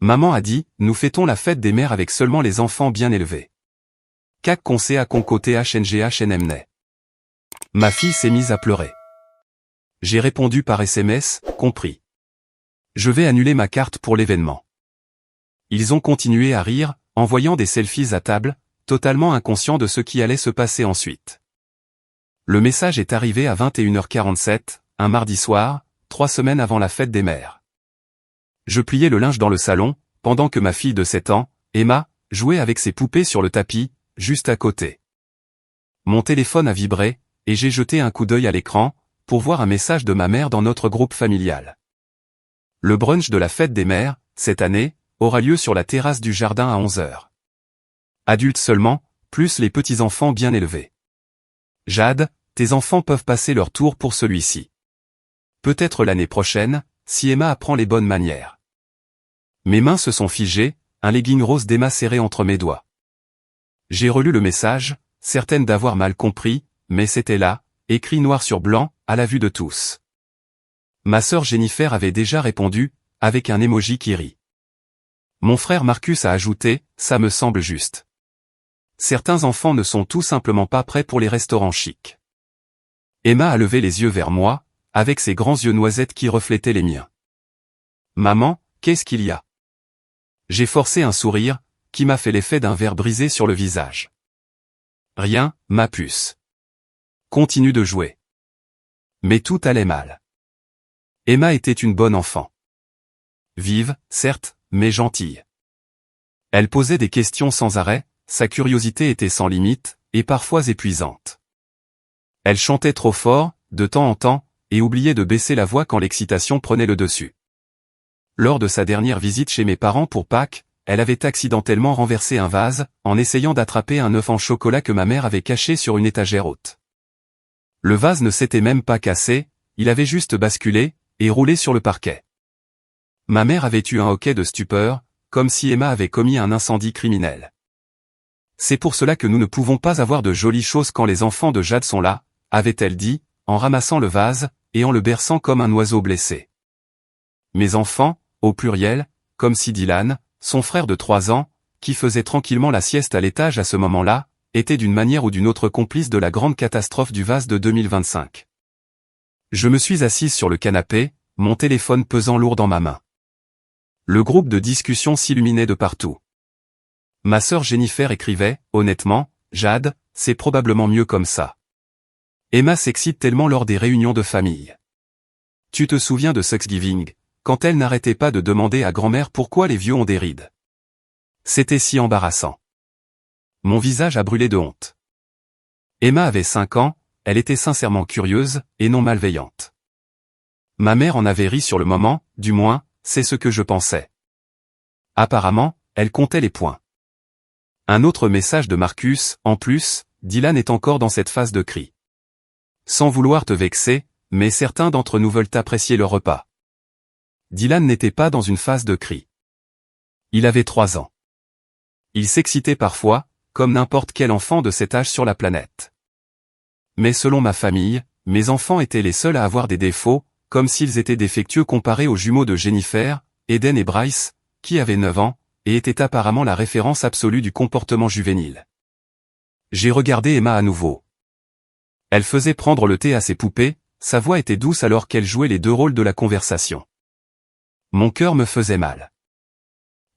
Maman a dit, nous fêtons la fête des mères avec seulement les enfants bien élevés. Cac concé à concoté HNGHNMNE. Ma fille s'est mise à pleurer. J'ai répondu par SMS, compris. Je vais annuler ma carte pour l'événement. Ils ont continué à rire, envoyant des selfies à table, totalement inconscients de ce qui allait se passer ensuite. Le message est arrivé à 21h47, un mardi soir, 3 semaines avant la fête des mères. Je pliais le linge dans le salon, pendant que ma fille de 7 ans, Emma, jouait avec ses poupées sur le tapis, juste à côté. Mon téléphone a vibré, et j'ai jeté un coup d'œil à l'écran, pour voir un message de ma mère dans notre groupe familial. Le brunch de la fête des mères, cette année, aura lieu sur la terrasse du jardin à 11h. Adultes seulement, plus les petits-enfants bien élevés. Jade, tes enfants peuvent passer leur tour pour celui-ci. Peut-être l'année prochaine, si Emma apprend les bonnes manières. Mes mains se sont figées, un legging rose d'Emma serré entre mes doigts. J'ai relu le message, certaine d'avoir mal compris, mais c'était là, écrit noir sur blanc, à la vue de tous. Ma sœur Jennifer avait déjà répondu, avec un emoji qui rit. Mon frère Marcus a ajouté, ça me semble juste. Certains enfants ne sont tout simplement pas prêts pour les restaurants chics. Emma a levé les yeux vers moi, avec ses grands yeux noisettes qui reflétaient les miens. Maman, qu'est-ce qu'il y a? J'ai forcé un sourire, qui m'a fait l'effet d'un verre brisé sur le visage. Rien, ma puce. Continue de jouer. Mais tout allait mal. Emma était une bonne enfant. Vive, certes, mais gentille. Elle posait des questions sans arrêt, sa curiosité était sans limite, et parfois épuisante. Elle chantait trop fort, de temps en temps, et oubliait de baisser la voix quand l'excitation prenait le dessus. Lors de sa dernière visite chez mes parents pour Pâques, elle avait accidentellement renversé un vase, en essayant d'attraper un œuf en chocolat que ma mère avait caché sur une étagère haute. Le vase ne s'était même pas cassé, il avait juste basculé, et roulé sur le parquet. Ma mère avait eu un hoquet de stupeur, comme si Emma avait commis un incendie criminel. C'est pour cela que nous ne pouvons pas avoir de jolies choses quand les enfants de Jade sont là, avait-elle dit, en ramassant le vase, et en le berçant comme un oiseau blessé. Mes enfants, au pluriel, comme si Dylan, son frère de 3 ans, qui faisait tranquillement la sieste à l'étage à ce moment-là, était d'une manière ou d'une autre complice de la grande catastrophe du vase de 2025. Je me suis assise sur le canapé, mon téléphone pesant lourd dans ma main. Le groupe de discussion s'illuminait de partout. Ma sœur Jennifer écrivait, honnêtement, Jade, c'est probablement mieux comme ça. Emma s'excite tellement lors des réunions de famille. Tu te souviens de Thanksgiving, quand elle n'arrêtait pas de demander à grand-mère pourquoi les vieux ont des rides. C'était si embarrassant. Mon visage a brûlé de honte. Emma avait 5 ans, elle était sincèrement curieuse, et non malveillante. Ma mère en avait ri sur le moment, du moins, c'est ce que je pensais. Apparemment, elle comptait les points. Un autre message de Marcus, en plus, Dylan est encore dans cette phase de cri. Sans vouloir te vexer, mais certains d'entre nous veulent apprécier leur repas. Dylan n'était pas dans une phase de cri. Il avait 3 ans. Il s'excitait parfois, comme n'importe quel enfant de cet âge sur la planète. Mais selon ma famille, mes enfants étaient les seuls à avoir des défauts, comme s'ils étaient défectueux comparés aux jumeaux de Jennifer, Eden et Bryce, qui avaient 9 ans, et étaient apparemment la référence absolue du comportement juvénile. J'ai regardé Emma à nouveau. Elle faisait prendre le thé à ses poupées, sa voix était douce alors qu'elle jouait les 2 rôles de la conversation. Mon cœur me faisait mal.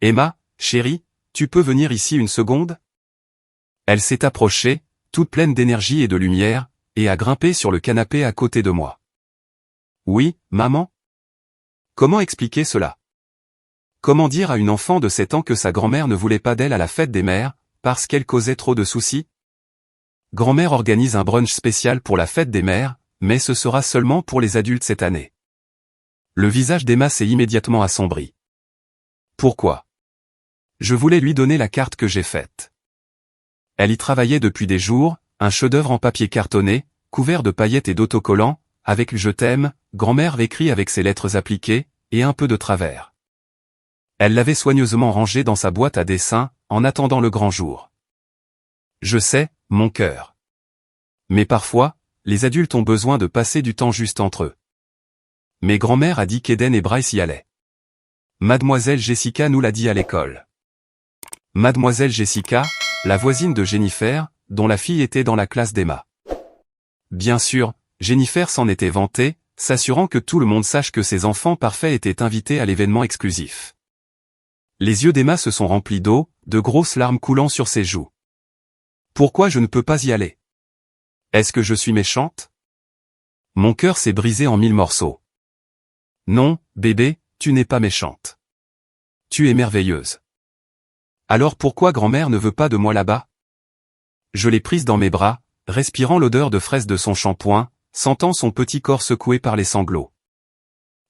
Emma, chérie, tu peux venir ici une seconde? Elle s'est approchée, toute pleine d'énergie et de lumière, et a grimpé sur le canapé à côté de moi. Oui, maman? Comment expliquer cela? Comment dire à une enfant de 7 ans que sa grand-mère ne voulait pas d'elle à la fête des mères, parce qu'elle causait trop de soucis? Grand-mère organise un brunch spécial pour la fête des mères, mais ce sera seulement pour les adultes cette année. Le visage d'Emma s'est immédiatement assombri. Pourquoi? Je voulais lui donner la carte que j'ai faite. Elle y travaillait depuis des jours, un chef-d'œuvre en papier cartonné, couvert de paillettes et d'autocollants, avec le « Je t'aime », grand-mère écrit avec ses lettres appliquées, et un peu de travers. Elle l'avait soigneusement rangé dans sa boîte à dessin, en attendant le grand jour. Je sais, mon cœur. Mais parfois, les adultes ont besoin de passer du temps juste entre eux. Mais grand-mère a dit qu'Eden et Bryce y allaient. Mademoiselle Jessica nous l'a dit à l'école. Mademoiselle Jessica, la voisine de Jennifer, dont la fille était dans la classe d'Emma. Bien sûr, Jennifer s'en était vantée, s'assurant que tout le monde sache que ses enfants parfaits étaient invités à l'événement exclusif. Les yeux d'Emma se sont remplis d'eau, de grosses larmes coulant sur ses joues. Pourquoi je ne peux pas y aller? Est-ce que je suis méchante? Mon cœur s'est brisé en 1000 morceaux. Non, bébé, tu n'es pas méchante. Tu es merveilleuse. Alors pourquoi grand-mère ne veut pas de moi là-bas? Je l'ai prise dans mes bras, respirant l'odeur de fraise de son shampoing, sentant son petit corps secoué par les sanglots.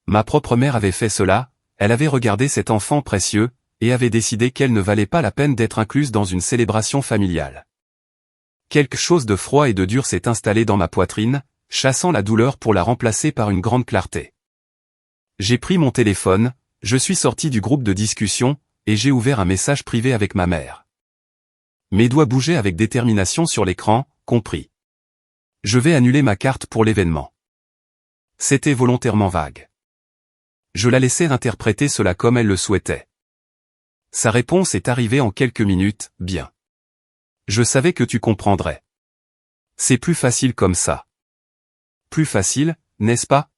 Ma propre mère avait fait cela, elle avait regardé cet enfant précieux, et avait décidé qu'elle ne valait pas la peine d'être incluse dans une célébration familiale. Quelque chose de froid et de dur s'est installé dans ma poitrine, chassant la douleur pour la remplacer par une grande clarté. J'ai pris mon téléphone, je suis sorti du groupe de discussion, et j'ai ouvert un message privé avec ma mère. Mes doigts bougeaient avec détermination sur l'écran, compris. Je vais annuler ma carte pour l'événement. C'était volontairement vague. Je la laissais interpréter cela comme elle le souhaitait. Sa réponse est arrivée en quelques minutes, bien. Je savais que tu comprendrais. C'est plus facile comme ça. Plus facile, n'est-ce pas?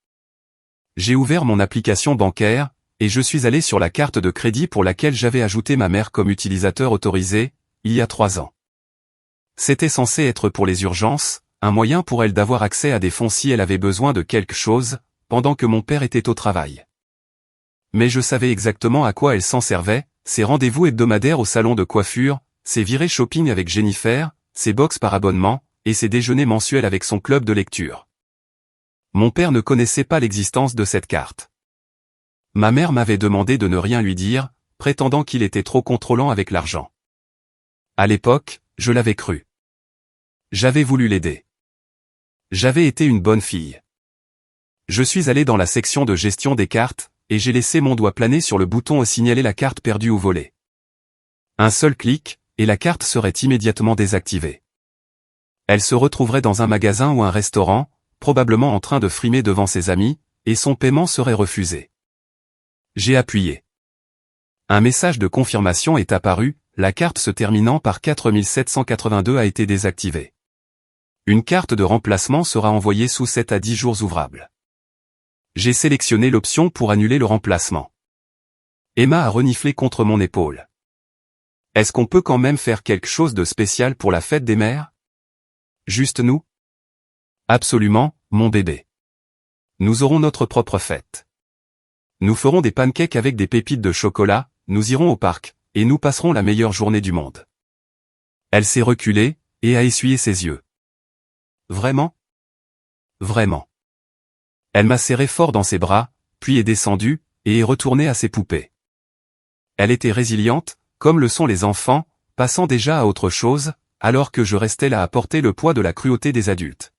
J'ai ouvert mon application bancaire, et je suis allé sur la carte de crédit pour laquelle j'avais ajouté ma mère comme utilisateur autorisé, il y a 3 ans. C'était censé être pour les urgences, un moyen pour elle d'avoir accès à des fonds si elle avait besoin de quelque chose, pendant que mon père était au travail. Mais je savais exactement à quoi elle s'en servait, ses rendez-vous hebdomadaires au salon de coiffure, ses virées shopping avec Jennifer, ses box par abonnement, et ses déjeuners mensuels avec son club de lecture. Mon père ne connaissait pas l'existence de cette carte. Ma mère m'avait demandé de ne rien lui dire, prétendant qu'il était trop contrôlant avec l'argent. À l'époque, je l'avais cru. J'avais voulu l'aider. J'avais été une bonne fille. Je suis allé dans la section de gestion des cartes, et j'ai laissé mon doigt planer sur le bouton au signaler la carte perdue ou volée. Un seul clic, et la carte serait immédiatement désactivée. Elle se retrouverait dans un magasin ou un restaurant, probablement en train de frimer devant ses amis, et son paiement serait refusé. J'ai appuyé. Un message de confirmation est apparu, la carte se terminant par 4782 a été désactivée. Une carte de remplacement sera envoyée sous 7 à 10 jours ouvrables. J'ai sélectionné l'option pour annuler le remplacement. Emma a reniflé contre mon épaule. Est-ce qu'on peut quand même faire quelque chose de spécial pour la fête des mères? Juste nous? Absolument, mon bébé. Nous aurons notre propre fête. Nous ferons des pancakes avec des pépites de chocolat, nous irons au parc, et nous passerons la meilleure journée du monde. Elle s'est reculée, et a essuyé ses yeux. Vraiment? Vraiment. Elle m'a serré fort dans ses bras, puis est descendue, et est retournée à ses poupées. Elle était résiliente, comme le sont les enfants, passant déjà à autre chose, alors que je restais là à porter le poids de la cruauté des adultes.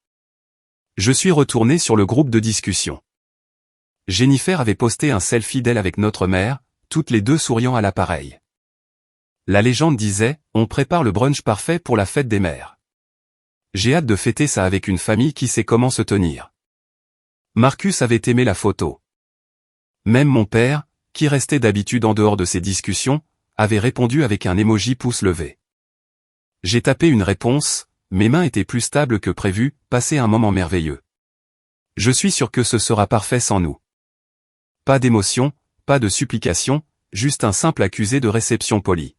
Je suis retourné sur le groupe de discussion. Jennifer avait posté un selfie d'elle avec notre mère, toutes les deux souriant à l'appareil. La légende disait, on prépare le brunch parfait pour la fête des mères. J'ai hâte de fêter ça avec une famille qui sait comment se tenir. Marcus avait aimé la photo. Même mon père, qui restait d'habitude en dehors de ces discussions, avait répondu avec un emoji pouce levé. J'ai tapé une réponse, mes mains étaient plus stables que prévu, passé un moment merveilleux. Je suis sûr que ce sera parfait sans nous. Pas d'émotion, pas de supplication, juste un simple accusé de réception polie.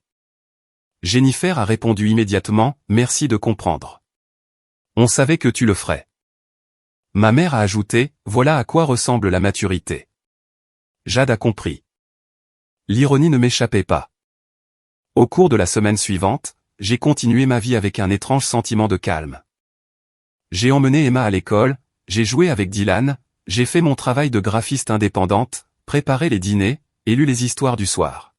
Jennifer a répondu immédiatement, merci de comprendre. On savait que tu le ferais. Ma mère a ajouté, voilà à quoi ressemble la maturité. Jade a compris. L'ironie ne m'échappait pas. Au cours de la semaine suivante, j'ai continué ma vie avec un étrange sentiment de calme. J'ai emmené Emma à l'école, j'ai joué avec Dylan, j'ai fait mon travail de graphiste indépendante, préparé les dîners, et lu les histoires du soir.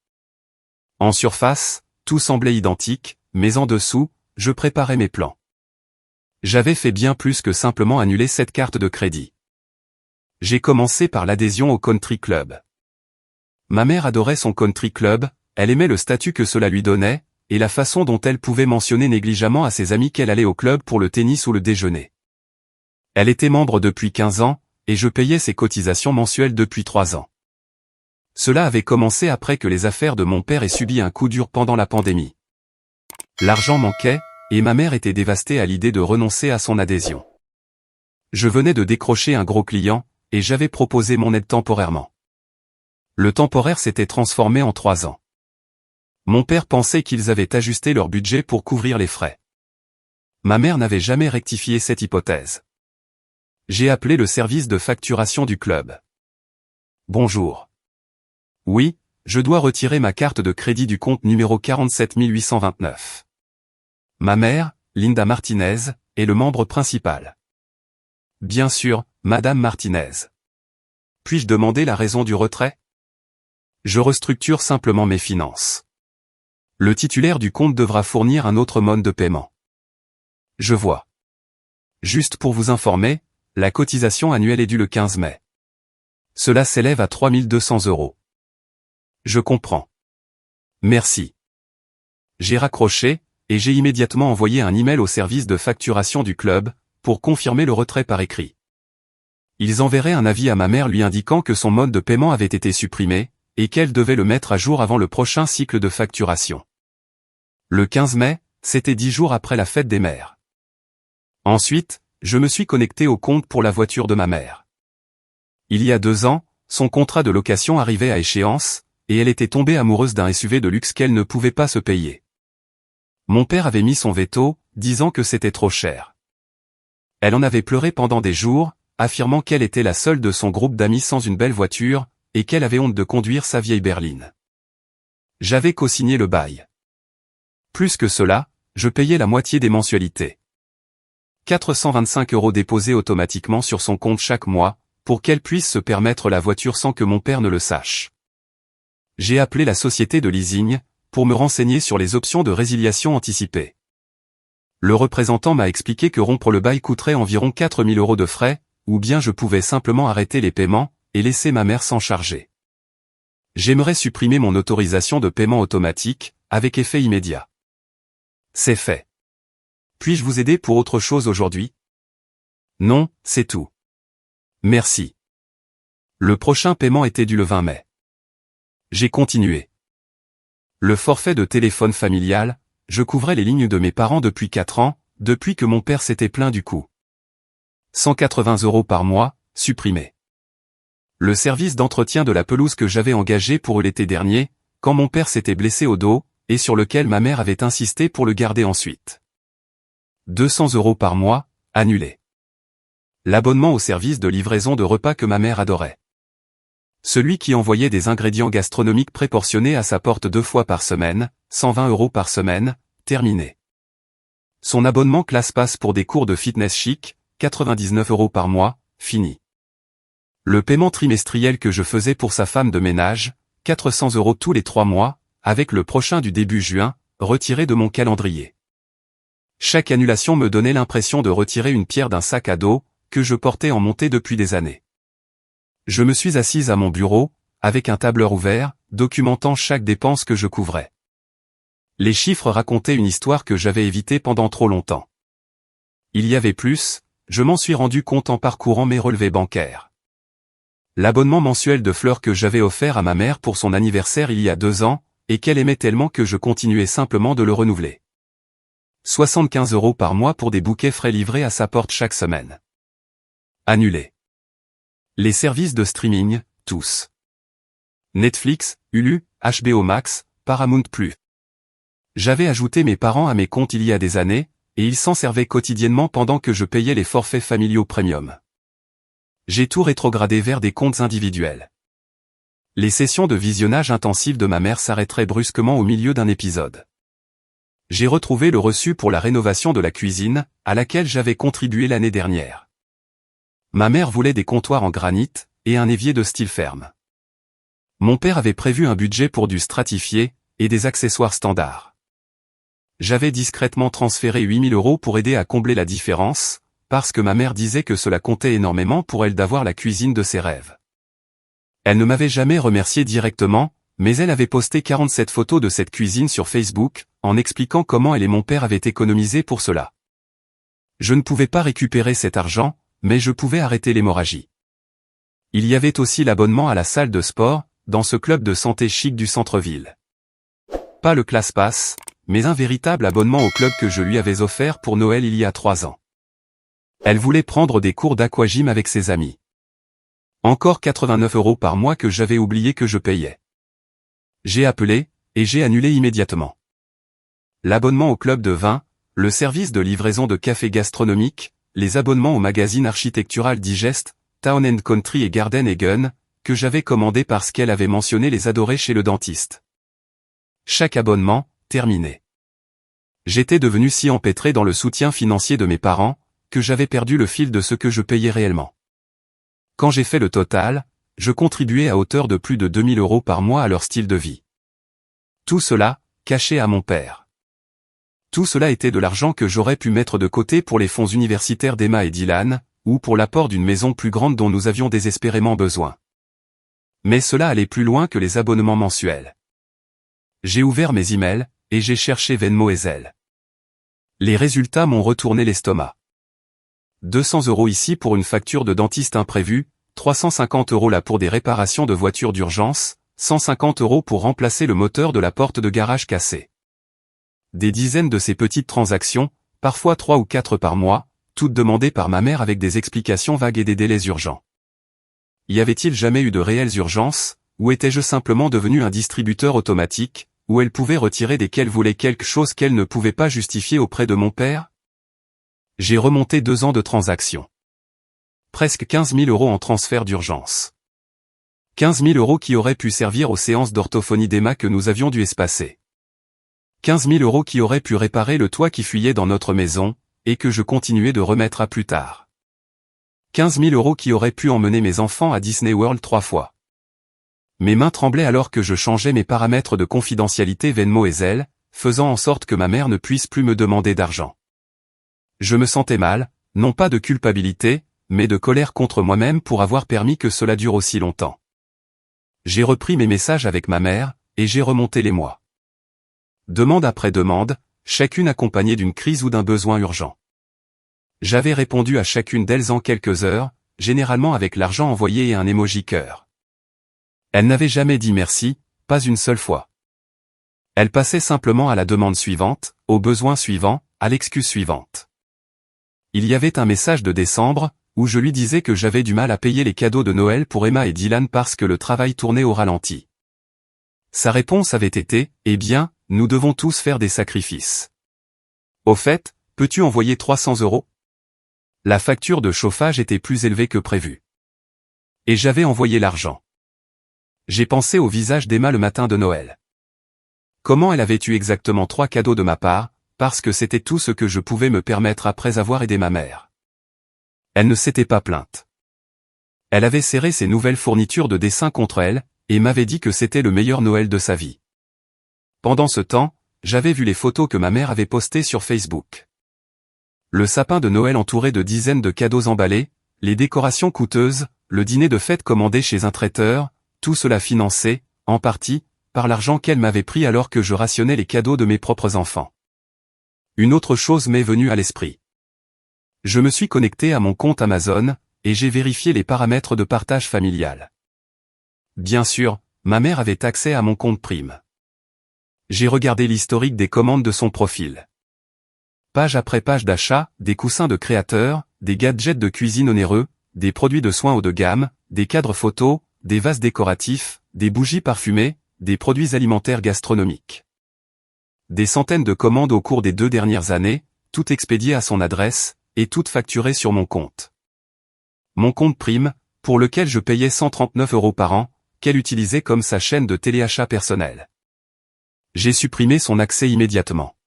En surface, tout semblait identique, mais en dessous, je préparais mes plans. J'avais fait bien plus que simplement annuler cette carte de crédit. J'ai commencé par l'adhésion au country club. Ma mère adorait son country club, elle aimait le statut que cela lui donnait, et la façon dont elle pouvait mentionner négligemment à ses amis qu'elle allait au club pour le tennis ou le déjeuner. Elle était membre depuis 15 ans, et je payais ses cotisations mensuelles depuis 3 ans. Cela avait commencé après que les affaires de mon père aient subi un coup dur pendant la pandémie. L'argent manquait, et ma mère était dévastée à l'idée de renoncer à son adhésion. Je venais de décrocher un gros client, et j'avais proposé mon aide temporairement. Le temporaire s'était transformé en 3 ans. Mon père pensait qu'ils avaient ajusté leur budget pour couvrir les frais. Ma mère n'avait jamais rectifié cette hypothèse. J'ai appelé le service de facturation du club. Bonjour. Oui, je dois retirer ma carte de crédit du compte numéro 47 829. Ma mère, Linda Martinez, est le membre principal. Bien sûr, Madame Martinez. Puis-je demander la raison du retrait? Je restructure simplement mes finances. Le titulaire du compte devra fournir un autre mode de paiement. Je vois. Juste pour vous informer, la cotisation annuelle est due le 15 mai. Cela s'élève à 3 200 €. Je comprends. Merci. J'ai raccroché, et j'ai immédiatement envoyé un email au service de facturation du club, pour confirmer le retrait par écrit. Ils enverraient un avis à ma mère lui indiquant que son mode de paiement avait été supprimé, et qu'elle devait le mettre à jour avant le prochain cycle de facturation. Le 15 mai, c'était 10 jours après la fête des mères. Ensuite, je me suis connecté au compte pour la voiture de ma mère. Il y a 2 ans, son contrat de location arrivait à échéance, et elle était tombée amoureuse d'un SUV de luxe qu'elle ne pouvait pas se payer. Mon père avait mis son veto, disant que c'était trop cher. Elle en avait pleuré pendant des jours, affirmant qu'elle était la seule de son groupe d'amis sans une belle voiture, et qu'elle avait honte de conduire sa vieille berline. J'avais co-signé le bail. Plus que cela, je payais la moitié des mensualités. 425 € déposés automatiquement sur son compte chaque mois, pour qu'elle puisse se permettre la voiture sans que mon père ne le sache. J'ai appelé la société de leasing, pour me renseigner sur les options de résiliation anticipée. Le représentant m'a expliqué que rompre le bail coûterait environ 4 000 € de frais, ou bien je pouvais simplement arrêter les paiements, et laisser ma mère s'en charger. J'aimerais supprimer mon autorisation de paiement automatique, avec effet immédiat. C'est fait. Puis-je vous aider pour autre chose aujourd'hui? Non, c'est tout. Merci. Le prochain paiement était dû le 20 mai. J'ai continué. Le forfait de téléphone familial, je couvrais les lignes de mes parents depuis 4 ans, depuis que mon père s'était plaint du coût. 180 € par mois, supprimé. Le service d'entretien de la pelouse que j'avais engagé pour l'été dernier, quand mon père s'était blessé au dos, et sur lequel ma mère avait insisté pour le garder ensuite. 200 € par mois, annulé. L'abonnement au service de livraison de repas que ma mère adorait. Celui qui envoyait des ingrédients gastronomiques préportionnés à sa porte 2 fois par semaine, 120 € par semaine, terminé. Son abonnement ClassPass pour des cours de fitness chic, 99 € par mois, fini. Le paiement trimestriel que je faisais pour sa femme de ménage, 400 € tous les 3 mois, avec le prochain du début juin, retiré de mon calendrier. Chaque annulation me donnait l'impression de retirer une pierre d'un sac à dos, que je portais en montée depuis des années. Je me suis assise à mon bureau, avec un tableur ouvert, documentant chaque dépense que je couvrais. Les chiffres racontaient une histoire que j'avais évitée pendant trop longtemps. Il y avait plus, je m'en suis rendu compte en parcourant mes relevés bancaires. L'abonnement mensuel de fleurs que j'avais offert à ma mère pour son anniversaire il y a 2 ans, et qu'elle aimait tellement que je continuais simplement de le renouveler. 75 € par mois pour des bouquets frais livrés à sa porte chaque semaine. Annulé. Les services de streaming, tous. Netflix, Hulu, HBO Max, Paramount+. J'avais ajouté mes parents à mes comptes il y a des années, et ils s'en servaient quotidiennement pendant que je payais les forfaits familiaux premium. J'ai tout rétrogradé vers des comptes individuels. Les sessions de visionnage intensif de ma mère s'arrêteraient brusquement au milieu d'un épisode. J'ai retrouvé le reçu pour la rénovation de la cuisine, à laquelle j'avais contribué l'année dernière. Ma mère voulait des comptoirs en granit, et un évier de style ferme. Mon père avait prévu un budget pour du stratifié, et des accessoires standards. J'avais discrètement transféré 8 000 € pour aider à combler la différence, parce que ma mère disait que cela comptait énormément pour elle d'avoir la cuisine de ses rêves. Elle ne m'avait jamais remercié directement, mais elle avait posté 47 photos de cette cuisine sur Facebook, en expliquant comment elle et mon père avaient économisé pour cela. Je ne pouvais pas récupérer cet argent, mais je pouvais arrêter l'hémorragie. Il y avait aussi l'abonnement à la salle de sport, dans ce club de santé chic du centre-ville. Pas le ClassPass, mais un véritable abonnement au club que je lui avais offert pour Noël il y a 3 ans. Elle voulait prendre des cours d'aquagym avec ses amis. Encore 89 € par mois que j'avais oublié que je payais. J'ai appelé, et j'ai annulé immédiatement. L'abonnement au club de vin, le service de livraison de café gastronomique, les abonnements au magazine architectural Digest, Town & Country et Garden & Gun, que j'avais commandé parce qu'elle avait mentionné les adorer chez le dentiste. Chaque abonnement, terminé. J'étais devenu si empêtré dans le soutien financier de mes parents, que j'avais perdu le fil de ce que je payais réellement. Quand j'ai fait le total, je contribuais à hauteur de plus de 2000 € par mois à leur style de vie. Tout cela, caché à mon père. Tout cela était de l'argent que j'aurais pu mettre de côté pour les fonds universitaires d'Emma et Dylan, ou pour l'apport d'une maison plus grande dont nous avions désespérément besoin. Mais cela allait plus loin que les abonnements mensuels. J'ai ouvert mes emails, et j'ai cherché Venmo et Zelle. Les résultats m'ont retourné l'estomac. 200 € ici pour une facture de dentiste imprévue, 350 € là pour des réparations de voitures d'urgence, 150 € pour remplacer le moteur de la porte de garage cassée. Des dizaines de ces petites transactions, parfois 3 ou 4 par mois, toutes demandées par ma mère avec des explications vagues et des délais urgents. Y avait-il jamais eu de réelles urgences, ou étais-je simplement devenu un distributeur automatique, où elle pouvait retirer dès qu'elle voulait quelque chose qu'elle ne pouvait pas justifier auprès de mon père? J'ai remonté 2 ans de transactions. Presque 15 000 € en transfert d'urgence. 15 000 € qui auraient pu servir aux séances d'orthophonie d'Emma que nous avions dû espacer. 15 000 € qui auraient pu réparer le toit qui fuyait dans notre maison, et que je continuais de remettre à plus tard. 15 000 € qui auraient pu emmener mes enfants à Disney World 3 fois. Mes mains tremblaient alors que je changeais mes paramètres de confidentialité Venmo et Zelle, faisant en sorte que ma mère ne puisse plus me demander d'argent. Je me sentais mal, non pas de culpabilité, mais de colère contre moi-même pour avoir permis que cela dure aussi longtemps. J'ai repris mes messages avec ma mère, et j'ai remonté les mois. Demande après demande, chacune accompagnée d'une crise ou d'un besoin urgent. J'avais répondu à chacune d'elles en quelques heures, généralement avec l'argent envoyé et un emoji cœur. Elle n'avait jamais dit merci, pas une seule fois. Elle passait simplement à la demande suivante, au besoin suivant, à l'excuse suivante. Il y avait un message de décembre, où je lui disais que j'avais du mal à payer les cadeaux de Noël pour Emma et Dylan parce que le travail tournait au ralenti. Sa réponse avait été, eh bien, nous devons tous faire des sacrifices. Au fait, peux-tu envoyer 300 €? La facture de chauffage était plus élevée que prévu. Et j'avais envoyé l'argent. J'ai pensé au visage d'Emma le matin de Noël. Comment elle avait eu exactement 3 cadeaux de ma part, parce que c'était tout ce que je pouvais me permettre après avoir aidé ma mère. Elle ne s'était pas plainte. Elle avait serré ses nouvelles fournitures de dessin contre elle, et m'avait dit que c'était le meilleur Noël de sa vie. Pendant ce temps, j'avais vu les photos que ma mère avait postées sur Facebook. Le sapin de Noël entouré de dizaines de cadeaux emballés, les décorations coûteuses, le dîner de fête commandé chez un traiteur, tout cela financé, en partie, par l'argent qu'elle m'avait pris alors que je rationnais les cadeaux de mes propres enfants. Une autre chose m'est venue à l'esprit. Je me suis connecté à mon compte Amazon, et j'ai vérifié les paramètres de partage familial. Bien sûr, ma mère avait accès à mon compte Prime. J'ai regardé l'historique des commandes de son profil. Page après page d'achat, des coussins de créateurs, des gadgets de cuisine onéreux, des produits de soins haut de gamme, des cadres photos, des vases décoratifs, des bougies parfumées, des produits alimentaires gastronomiques. Des centaines de commandes au cours des 2 dernières années, toutes expédiées à son adresse, et toutes facturées sur mon compte. Mon compte Prime, pour lequel je payais 139 € par an, qu'elle utilisait comme sa chaîne de téléachat personnel. J'ai supprimé son accès immédiatement.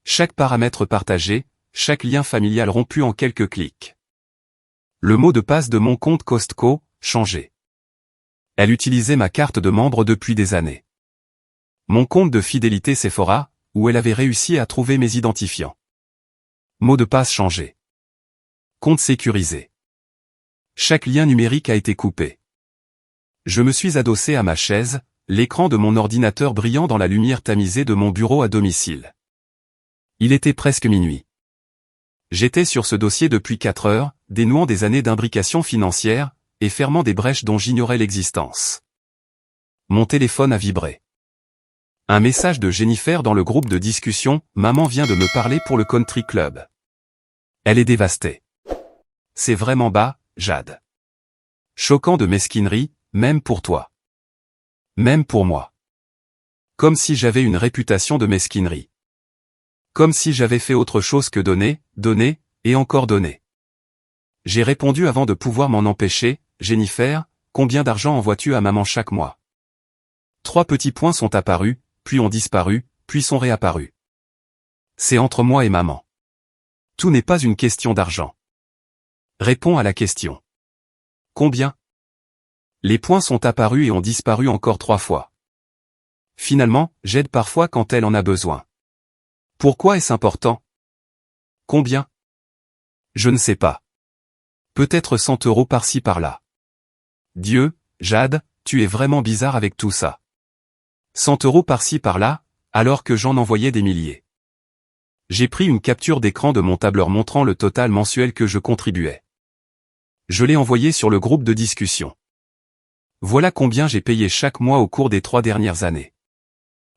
Chaque paramètre partagé, chaque lien familial rompu en quelques clics. Le mot de passe de mon compte Costco, changé. Elle utilisait ma carte de membre depuis des années. Mon compte de fidélité Sephora, où elle avait réussi à trouver mes identifiants. Mot de passe changé. Compte sécurisé. Chaque lien numérique a été coupé. Je me suis adossé à ma chaise, l'écran de mon ordinateur brillant dans la lumière tamisée de mon bureau à domicile. Il était presque minuit. J'étais sur ce dossier depuis 4 heures, dénouant des années d'imbrication financière, et fermant des brèches dont j'ignorais l'existence. Mon téléphone a vibré. Un message de Jennifer dans le groupe de discussion, « Maman vient de me parler pour le country club. Elle est dévastée. C'est vraiment bas, Jade. Choquant de mesquinerie, même pour toi. Même pour moi. Comme si j'avais une réputation de mesquinerie. Comme si j'avais fait autre chose que donner, donner, et encore donner. J'ai répondu avant de pouvoir m'en empêcher, Jennifer, combien d'argent envoies-tu à maman chaque mois? 3 petits points sont apparus, puis ont disparu, puis sont réapparus. C'est entre moi et maman. Tout n'est pas une question d'argent. Réponds à la question. Combien? Les points sont apparus et ont disparu encore 3 fois. Finalement, j'aide parfois quand elle en a besoin. Pourquoi est-ce important? Combien? Je ne sais pas. Peut-être 100 € par-ci par-là. Dieu, Jade, tu es vraiment bizarre avec tout ça. 100 € par-ci par-là, alors que j'en envoyais des milliers. J'ai pris une capture d'écran de mon tableur montrant le total mensuel que je contribuais. Je l'ai envoyé sur le groupe de discussion. Voilà combien j'ai payé chaque mois au cours des 3 dernières années.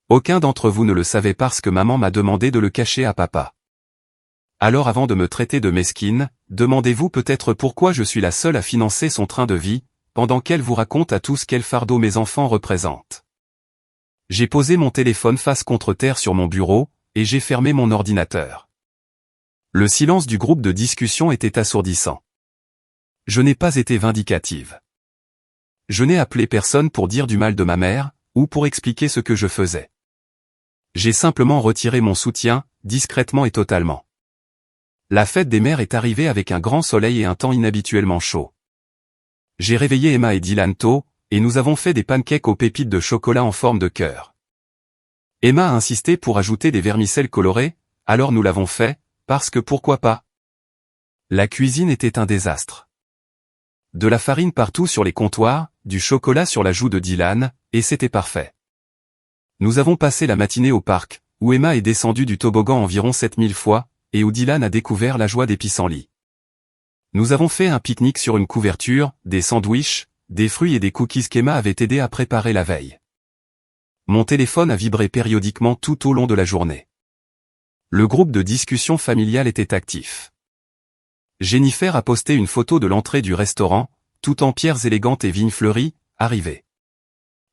Aucun d'entre vous ne le savait parce que maman m'a demandé de le cacher à papa. Alors avant de me traiter de mesquine, demandez-vous peut-être pourquoi je suis la seule à financer son train de vie, pendant qu'elle vous raconte à tous quel fardeau mes enfants représentent. J'ai posé mon téléphone face contre terre sur mon bureau, et j'ai fermé mon ordinateur. Le silence du groupe de discussion était assourdissant. Je n'ai pas été vindicative. Je n'ai appelé personne pour dire du mal de ma mère, ou pour expliquer ce que je faisais. J'ai simplement retiré mon soutien, discrètement et totalement. La fête des mères est arrivée avec un grand soleil et un temps inhabituellement chaud. J'ai réveillé Emma et Dylan tôt, et nous avons fait des pancakes aux pépites de chocolat en forme de cœur. Emma a insisté pour ajouter des vermicelles colorées, alors nous l'avons fait, parce que pourquoi pas? La cuisine était un désastre. De la farine partout sur les comptoirs, du chocolat sur la joue de Dylan, et c'était parfait. Nous avons passé la matinée au parc, où Emma est descendue du toboggan environ 7000 fois, et où Dylan a découvert la joie des pissenlits. Nous avons fait un pique-nique sur une couverture, des sandwichs, des fruits et des cookies qu'Emma avait aidé à préparer la veille. Mon téléphone a vibré périodiquement tout au long de la journée. Le groupe de discussion familiale était actif. Jennifer a posté une photo de l'entrée du restaurant, tout en pierres élégantes et vignes fleuries, arrivées.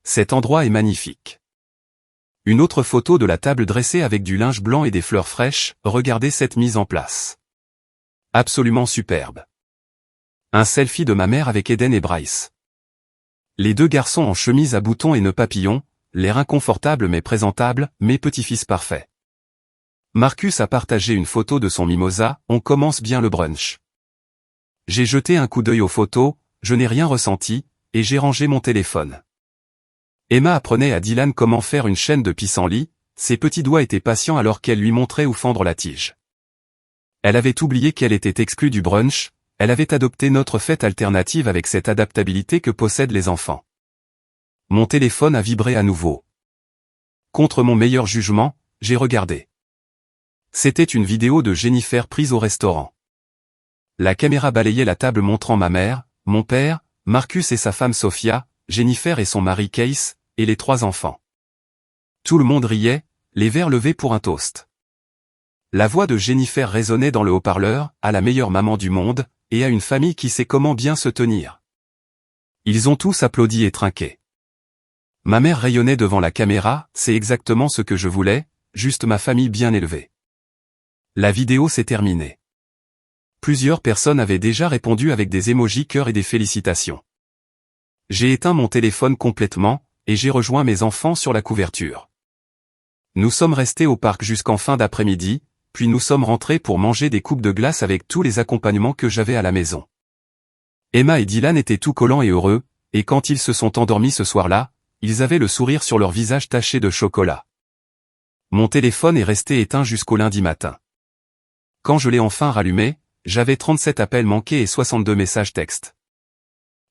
Cet endroit est magnifique. Une autre photo de la table dressée avec du linge blanc et des fleurs fraîches, regardez cette mise en place. Absolument superbe. Un selfie de ma mère avec Eden et Bryce. Les 2 garçons en chemise à boutons et nœuds papillons, l'air inconfortable mais présentable, mes petits-fils parfaits. Marcus a partagé une photo de son mimosa, on commence bien le brunch. J'ai jeté un coup d'œil aux photos, je n'ai rien ressenti, et j'ai rangé mon téléphone. Emma apprenait à Dylan comment faire une chaîne de pissenlits, ses petits doigts étaient patients alors qu'elle lui montrait où fendre la tige. Elle avait oublié qu'elle était exclue du brunch, elle avait adopté notre fête alternative avec cette adaptabilité que possèdent les enfants. Mon téléphone a vibré à nouveau. Contre mon meilleur jugement, j'ai regardé. C'était une vidéo de Jennifer prise au restaurant. La caméra balayait la table montrant ma mère, mon père, Marcus et sa femme Sophia, Jennifer et son mari Case, et les 3 enfants. Tout le monde riait, les verres levés pour un toast. La voix de Jennifer résonnait dans le haut-parleur, à la meilleure maman du monde, et à une famille qui sait comment bien se tenir. Ils ont tous applaudi et trinqué. Ma mère rayonnait devant la caméra, c'est exactement ce que je voulais, juste ma famille bien élevée. La vidéo s'est terminée. Plusieurs personnes avaient déjà répondu avec des émojis cœur et des félicitations. J'ai éteint mon téléphone complètement, et j'ai rejoint mes enfants sur la couverture. Nous sommes restés au parc jusqu'en fin d'après-midi, puis nous sommes rentrés pour manger des coupes de glace avec tous les accompagnements que j'avais à la maison. Emma et Dylan étaient tout collants et heureux, et quand ils se sont endormis ce soir-là, ils avaient le sourire sur leur visage taché de chocolat. Mon téléphone est resté éteint jusqu'au lundi matin. Quand je l'ai enfin rallumé, j'avais 37 appels manqués et 62 messages textes.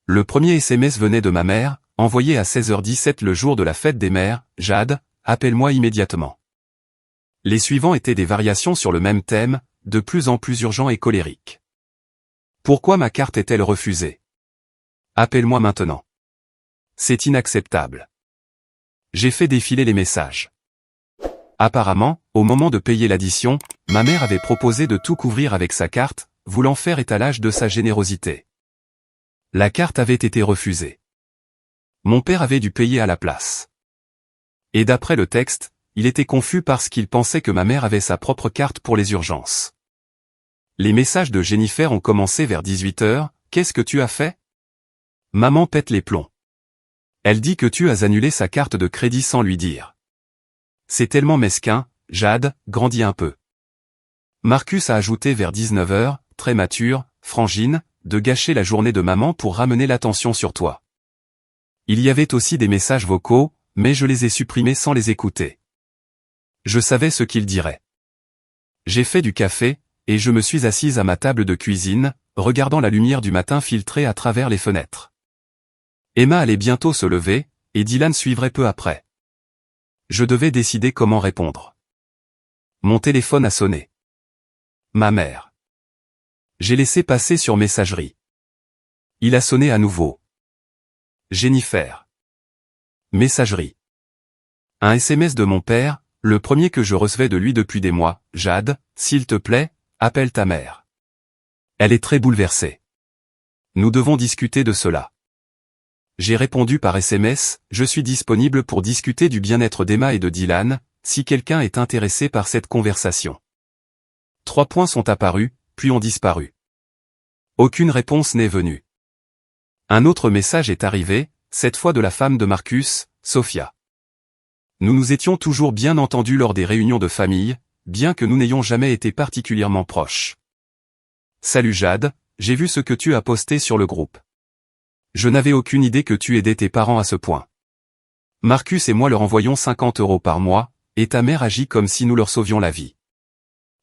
Le premier SMS venait de ma mère, envoyé à 16h17 le jour de la fête des mères, « Jade, appelle-moi immédiatement ». Les suivants étaient des variations sur le même thème, de plus en plus urgent et colérique. Pourquoi ma carte est-elle refusée? Appelle-moi maintenant. C'est inacceptable. J'ai fait défiler les messages. Apparemment, au moment de payer l'addition, ma mère avait proposé de tout couvrir avec sa carte, voulant faire étalage de sa générosité. La carte avait été refusée. Mon père avait dû payer à la place. Et d'après le texte, il était confus parce qu'il pensait que ma mère avait sa propre carte pour les urgences. Les messages de Jennifer ont commencé vers 18h, qu'est-ce que tu as fait? Maman pète les plombs. Elle dit que tu as annulé sa carte de crédit sans lui dire. C'est tellement mesquin, Jade, grandis un peu. Marcus a ajouté vers 19h, très mature, Frangine, de gâcher la journée de maman pour ramener l'attention sur toi. Il y avait aussi des messages vocaux, mais je les ai supprimés sans les écouter. Je savais ce qu'il dirait. J'ai fait du café, et je me suis assise à ma table de cuisine, regardant la lumière du matin filtrer à travers les fenêtres. Emma allait bientôt se lever, et Dylan suivrait peu après. Je devais décider comment répondre. Mon téléphone a sonné. Ma mère. J'ai laissé passer sur messagerie. Il a sonné à nouveau. Jennifer. Messagerie. Un SMS de mon père, le premier que je recevais de lui depuis des mois. Jade, s'il te plaît, appelle ta mère. Elle est très bouleversée. Nous devons discuter de cela. J'ai répondu par SMS, je suis disponible pour discuter du bien-être d'Emma et de Dylan, si quelqu'un est intéressé par cette conversation. 3 points sont apparus, puis ont disparu. Aucune réponse n'est venue. Un autre message est arrivé, cette fois de la femme de Marcus, Sophia. Nous nous étions toujours bien entendus lors des réunions de famille, bien que nous n'ayons jamais été particulièrement proches. Salut Jade, j'ai vu ce que tu as posté sur le groupe. Je n'avais aucune idée que tu aidais tes parents à ce point. Marcus et moi leur envoyons 50 € par mois, et ta mère agit comme si nous leur sauvions la vie.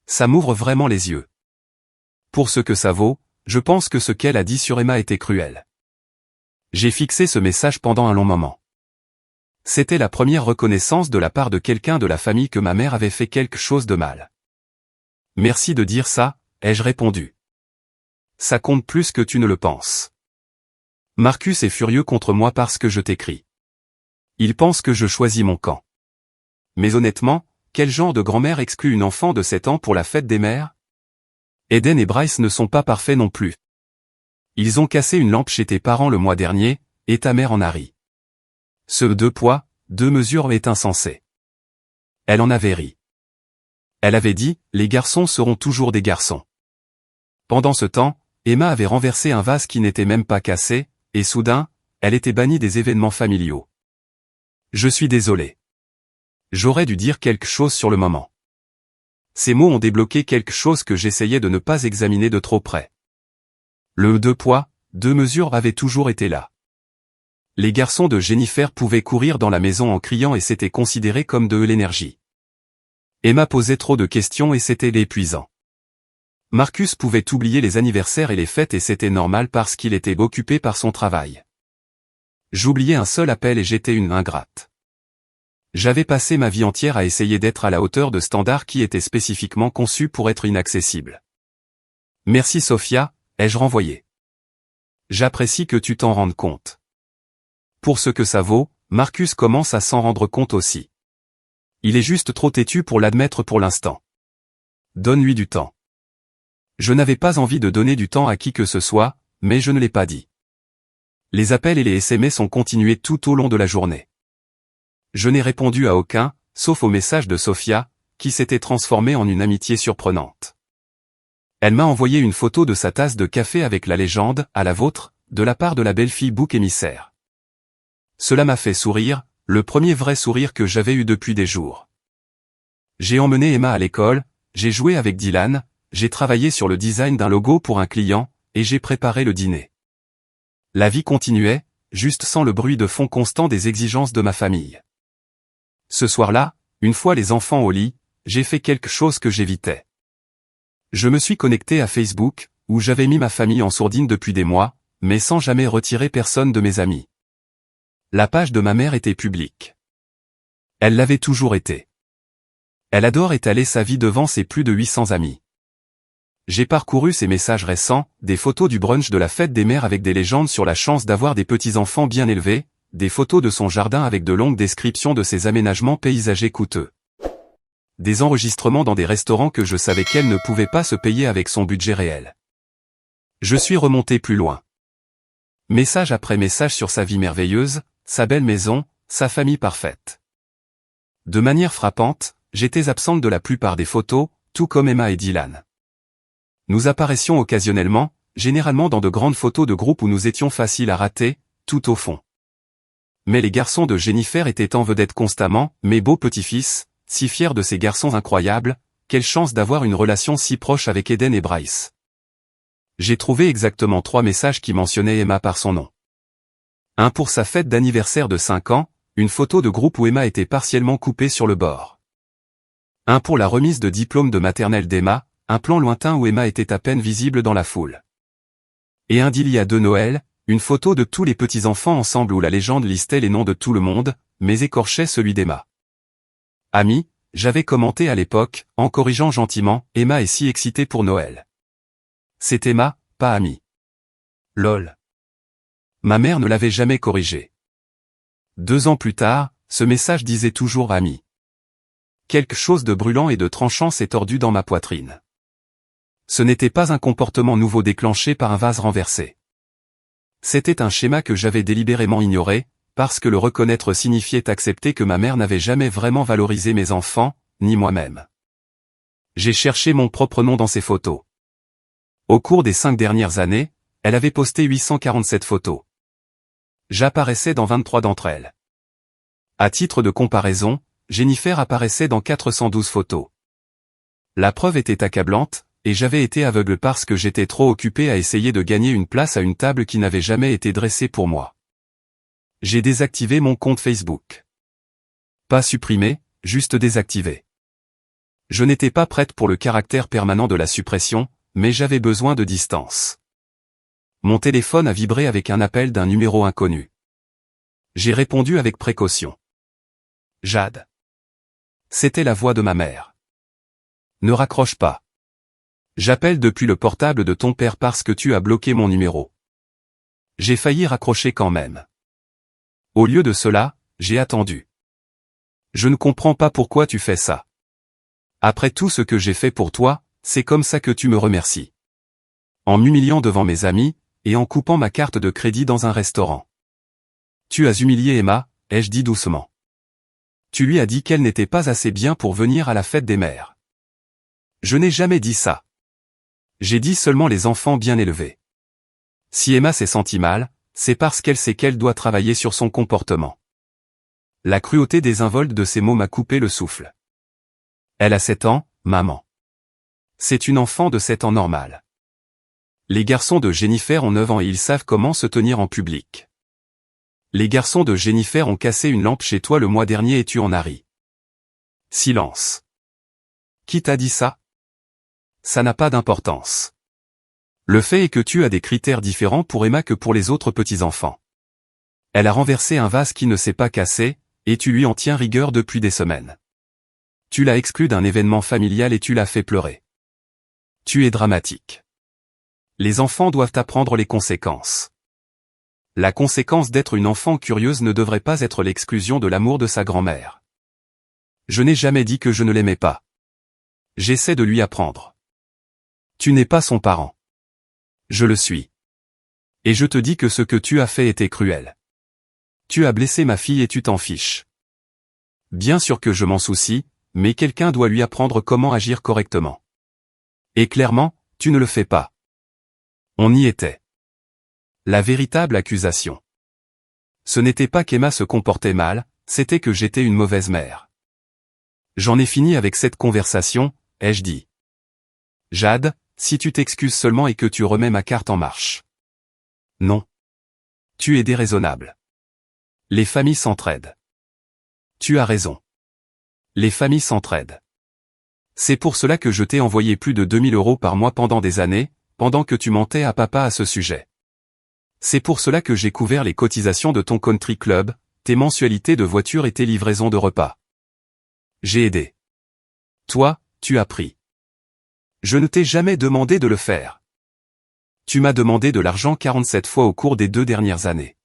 Ça m'ouvre vraiment les yeux. Pour ce que ça vaut, je pense que ce qu'elle a dit sur Emma était cruel. J'ai fixé ce message pendant un long moment. C'était la première reconnaissance de la part de quelqu'un de la famille que ma mère avait fait quelque chose de mal. Merci de dire ça, ai-je répondu. Ça compte plus que tu ne le penses. Marcus est furieux contre moi parce que je t'écris. Il pense que je choisis mon camp. Mais honnêtement, quel genre de grand-mère exclut une enfant de 7 ans pour la fête des mères? Eden et Bryce ne sont pas parfaits non plus. Ils ont cassé une lampe chez tes parents le mois dernier, et ta mère en a ri. Ce 2 poids, 2 mesures est insensé. Elle en avait ri. Elle avait dit, les garçons seront toujours des garçons. Pendant ce temps, Emma avait renversé un vase qui n'était même pas cassé, et soudain, elle était bannie des événements familiaux. Je suis désolé. J'aurais dû dire quelque chose sur le moment. Ces mots ont débloqué quelque chose que j'essayais de ne pas examiner de trop près. Le 2 poids, 2 mesures avait toujours été là. Les garçons de Jennifer pouvaient courir dans la maison en criant et c'était considéré comme de l'énergie. Emma posait trop de questions et c'était épuisant. Marcus pouvait oublier les anniversaires et les fêtes et c'était normal parce qu'il était occupé par son travail. J'oubliais un seul appel et j'étais une ingrate. J'avais passé ma vie entière à essayer d'être à la hauteur de standards qui étaient spécifiquement conçus pour être inaccessibles. Merci Sophia, ai-je renvoyé. J'apprécie que tu t'en rendes compte. Pour ce que ça vaut, Marcus commence à s'en rendre compte aussi. Il est juste trop têtu pour l'admettre pour l'instant. Donne-lui du temps. Je n'avais pas envie de donner du temps à qui que ce soit, mais je ne l'ai pas dit. Les appels et les SMS ont continué tout au long de la journée. Je n'ai répondu à aucun, sauf au message de Sophia, qui s'était transformé en une amitié surprenante. Elle m'a envoyé une photo de sa tasse de café avec la légende, à la vôtre, de la part de la belle-fille bouc émissaire. Cela m'a fait sourire, le premier vrai sourire que j'avais eu depuis des jours. J'ai emmené Emma à l'école, j'ai joué avec Dylan, j'ai travaillé sur le design d'un logo pour un client, et j'ai préparé le dîner. La vie continuait, juste sans le bruit de fond constant des exigences de ma famille. Ce soir-là, une fois les enfants au lit, j'ai fait quelque chose que j'évitais. Je me suis connecté à Facebook, où j'avais mis ma famille en sourdine depuis des mois, mais sans jamais retirer personne de mes amis. La page de ma mère était publique. Elle l'avait toujours été. Elle adore étaler sa vie devant ses plus de 800 amis. J'ai parcouru ses messages récents, des photos du brunch de la fête des mères avec des légendes sur la chance d'avoir des petits-enfants bien élevés, des photos de son jardin avec de longues descriptions de ses aménagements paysagers coûteux. Des enregistrements dans des restaurants que je savais qu'elle ne pouvait pas se payer avec son budget réel. Je suis remonté plus loin. Message après message sur sa vie merveilleuse, sa belle maison, sa famille parfaite. De manière frappante, j'étais absente de la plupart des photos, tout comme Emma et Dylan. Nous apparaissions occasionnellement, généralement dans de grandes photos de groupe où nous étions faciles à rater, tout au fond. Mais les garçons de Jennifer étaient en vedette constamment, mes beaux petits-fils, si fiers de ces garçons incroyables, quelle chance d'avoir une relation si proche avec Eden et Bryce. J'ai trouvé exactement 3 messages qui mentionnaient Emma par son nom. Un pour sa fête d'anniversaire de 5 ans, une photo de groupe où Emma était partiellement coupée sur le bord. Un pour la remise de diplôme de maternelle d'Emma, un plan lointain où Emma était à peine visible dans la foule. Et un d'il y a 2 Noël, une photo de tous les petits-enfants ensemble où la légende listait les noms de tout le monde, mais écorchait celui d'Emma. Ami, j'avais commenté à l'époque, en corrigeant gentiment, Emma est si excitée pour Noël. C'est Emma, pas Ami. Lol. Ma mère ne l'avait jamais corrigé. 2 ans plus tard, ce message disait toujours Ami. Quelque chose de brûlant et de tranchant s'est tordu dans ma poitrine. Ce n'était pas un comportement nouveau déclenché par un vase renversé. C'était un schéma que j'avais délibérément ignoré, parce que le reconnaître signifiait accepter que ma mère n'avait jamais vraiment valorisé mes enfants, ni moi-même. J'ai cherché mon propre nom dans ces photos. Au cours des 5 dernières années, elle avait posté 847 photos. J'apparaissais dans 23 d'entre elles. À titre de comparaison, Jennifer apparaissait dans 412 photos. La preuve était accablante, et j'avais été aveugle parce que j'étais trop occupé à essayer de gagner une place à une table qui n'avait jamais été dressée pour moi. J'ai désactivé mon compte Facebook. Pas supprimé, juste désactivé. Je n'étais pas prête pour le caractère permanent de la suppression, mais j'avais besoin de distance. Mon téléphone a vibré avec un appel d'un numéro inconnu. J'ai répondu avec précaution. Jade. C'était la voix de ma mère. Ne raccroche pas. J'appelle depuis le portable de ton père parce que tu as bloqué mon numéro. J'ai failli raccrocher quand même. Au lieu de cela, j'ai attendu. Je ne comprends pas pourquoi tu fais ça. Après tout ce que j'ai fait pour toi, c'est comme ça que tu me remercies. En m'humiliant devant mes amis, et en coupant ma carte de crédit dans un restaurant. Tu as humilié Emma, ai-je dit doucement. Tu lui as dit qu'elle n'était pas assez bien pour venir à la fête des mères. Je n'ai jamais dit ça. J'ai dit seulement les enfants bien élevés. Si Emma s'est sentie mal, c'est parce qu'elle sait qu'elle doit travailler sur son comportement. La cruauté désinvolte de ces mots m'a coupé le souffle. Elle a 7 ans, maman. C'est une enfant de 7 ans normale. Les garçons de Jennifer ont 9 ans et ils savent comment se tenir en public. Les garçons de Jennifer ont cassé une lampe chez toi le mois dernier et tu en as ri. Silence. Qui t'a dit ça? Ça n'a pas d'importance. Le fait est que tu as des critères différents pour Emma que pour les autres petits-enfants. Elle a renversé un vase qui ne s'est pas cassé, et tu lui en tiens rigueur depuis des semaines. Tu l'as exclue d'un événement familial et tu l'as fait pleurer. Tu es dramatique. Les enfants doivent apprendre les conséquences. La conséquence d'être une enfant curieuse ne devrait pas être l'exclusion de l'amour de sa grand-mère. Je n'ai jamais dit que je ne l'aimais pas. J'essaie de lui apprendre. Tu n'es pas son parent. Je le suis. Et je te dis que ce que tu as fait était cruel. Tu as blessé ma fille et tu t'en fiches. Bien sûr que je m'en soucie, mais quelqu'un doit lui apprendre comment agir correctement. Et clairement, tu ne le fais pas. On y était. La véritable accusation. Ce n'était pas qu'Emma se comportait mal, c'était que j'étais une mauvaise mère. J'en ai fini avec cette conversation, ai-je dit. Jade, si tu t'excuses seulement et que tu remets ma carte en marche. Non. Tu es déraisonnable. Les familles s'entraident. Tu as raison. Les familles s'entraident. C'est pour cela que je t'ai envoyé plus de 2000 € par mois pendant des années, pendant que tu mentais à papa à ce sujet. C'est pour cela que j'ai couvert les cotisations de ton country club, tes mensualités de voiture et tes livraisons de repas. J'ai aidé. Toi, tu as pris. Je ne t'ai jamais demandé de le faire. Tu m'as demandé de l'argent 47 fois au cours des 2 dernières années.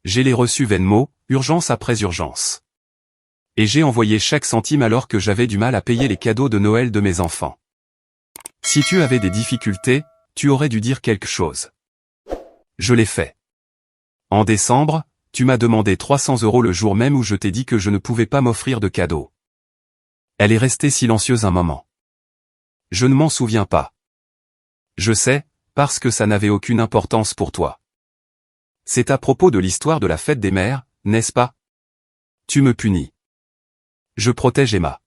J'ai les reçus Venmo, urgence après urgence. Et j'ai envoyé chaque centime alors que j'avais du mal à payer les cadeaux de Noël de mes enfants. Si tu avais des difficultés, tu aurais dû dire quelque chose. Je l'ai fait. En décembre, tu m'as demandé 300 € le jour même où je t'ai dit que je ne pouvais pas m'offrir de cadeau. Elle est restée silencieuse un moment. Je ne m'en souviens pas. Je sais, parce que ça n'avait aucune importance pour toi. C'est à propos de l'histoire de la fête des mères, n'est-ce pas? Tu me punis. Je protège Emma.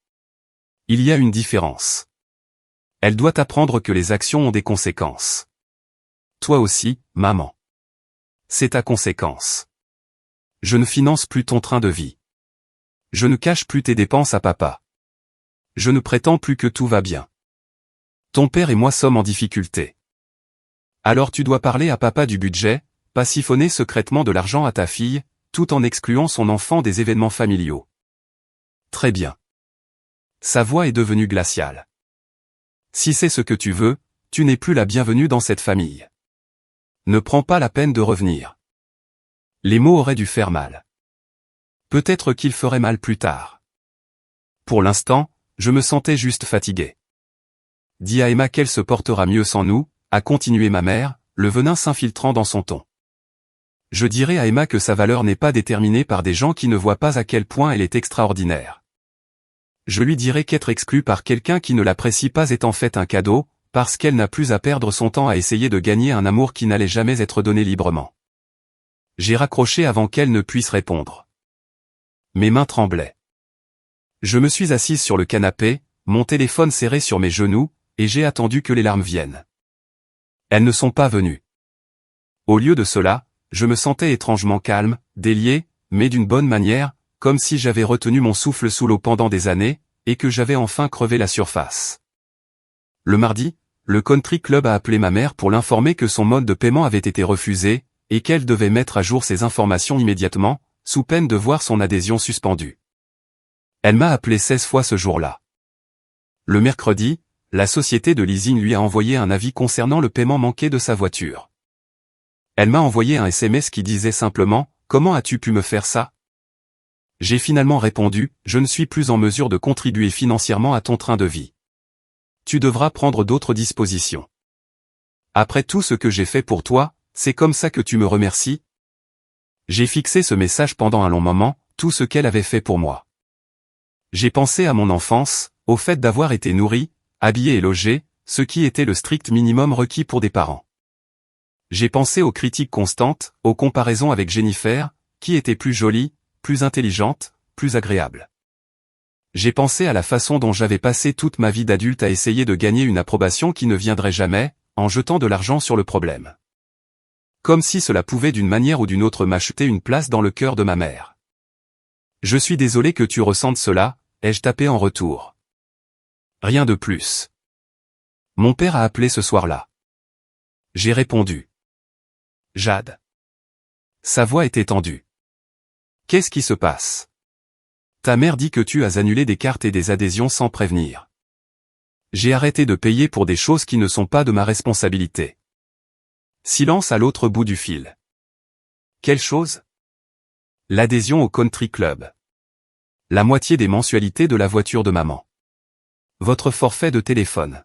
Il y a une différence. Elle doit apprendre que les actions ont des conséquences. Toi aussi, maman. C'est ta conséquence. Je ne finance plus ton train de vie. Je ne cache plus tes dépenses à papa. Je ne prétends plus que tout va bien. Ton père et moi sommes en difficulté. Alors tu dois parler à papa du budget, pas siphonner secrètement de l'argent à ta fille, tout en excluant son enfant des événements familiaux. Très bien. Sa voix est devenue glaciale. Si c'est ce que tu veux, tu n'es plus la bienvenue dans cette famille. Ne prends pas la peine de revenir. Les mots auraient dû faire mal. Peut-être qu'ils feraient mal plus tard. Pour l'instant, je me sentais juste fatigué. Dis à Emma qu'elle se portera mieux sans nous, a continué ma mère, le venin s'infiltrant dans son ton. Je dirai à Emma que sa valeur n'est pas déterminée par des gens qui ne voient pas à quel point elle est extraordinaire. Je lui dirai qu'être exclue par quelqu'un qui ne l'apprécie pas est en fait un cadeau, parce qu'elle n'a plus à perdre son temps à essayer de gagner un amour qui n'allait jamais être donné librement. J'ai raccroché avant qu'elle ne puisse répondre. Mes mains tremblaient. Je me suis assise sur le canapé, mon téléphone serré sur mes genoux, et j'ai attendu que les larmes viennent. Elles ne sont pas venues. Au lieu de cela, je me sentais étrangement calme, délié, mais d'une bonne manière, comme si j'avais retenu mon souffle sous l'eau pendant des années, et que j'avais enfin crevé la surface. Le mardi, le country club a appelé ma mère pour l'informer que son mode de paiement avait été refusé, et qu'elle devait mettre à jour ses informations immédiatement, sous peine de voir son adhésion suspendue. Elle m'a appelé 16 fois ce jour-là. Le mercredi, la société de leasing lui a envoyé un avis concernant le paiement manqué de sa voiture. Elle m'a envoyé un SMS qui disait simplement « Comment as-tu pu me faire ça ?» J'ai finalement répondu « Je ne suis plus en mesure de contribuer financièrement à ton train de vie. Tu devras prendre d'autres dispositions. Après tout ce que j'ai fait pour toi, c'est comme ça que tu me remercies ?» J'ai fixé ce message pendant un long moment, tout ce qu'elle avait fait pour moi. J'ai pensé à mon enfance, au fait d'avoir été nourri, habillé et logé, ce qui était le strict minimum requis pour des parents. J'ai pensé aux critiques constantes, aux comparaisons avec Jennifer, qui était plus jolie, plus intelligente, plus agréable. J'ai pensé à la façon dont j'avais passé toute ma vie d'adulte à essayer de gagner une approbation qui ne viendrait jamais, en jetant de l'argent sur le problème. Comme si cela pouvait d'une manière ou d'une autre m'acheter une place dans le cœur de ma mère. Je suis désolé que tu ressentes cela, ai-je tapé en retour. Rien de plus. Mon père a appelé ce soir-là. J'ai répondu. Jade. Sa voix était tendue. Qu'est-ce qui se passe? Ta mère dit que tu as annulé des cartes et des adhésions sans prévenir. J'ai arrêté de payer pour des choses qui ne sont pas de ma responsabilité. Silence à l'autre bout du fil. Quelle chose? L'adhésion au country club. La moitié des mensualités de la voiture de maman. Votre forfait de téléphone.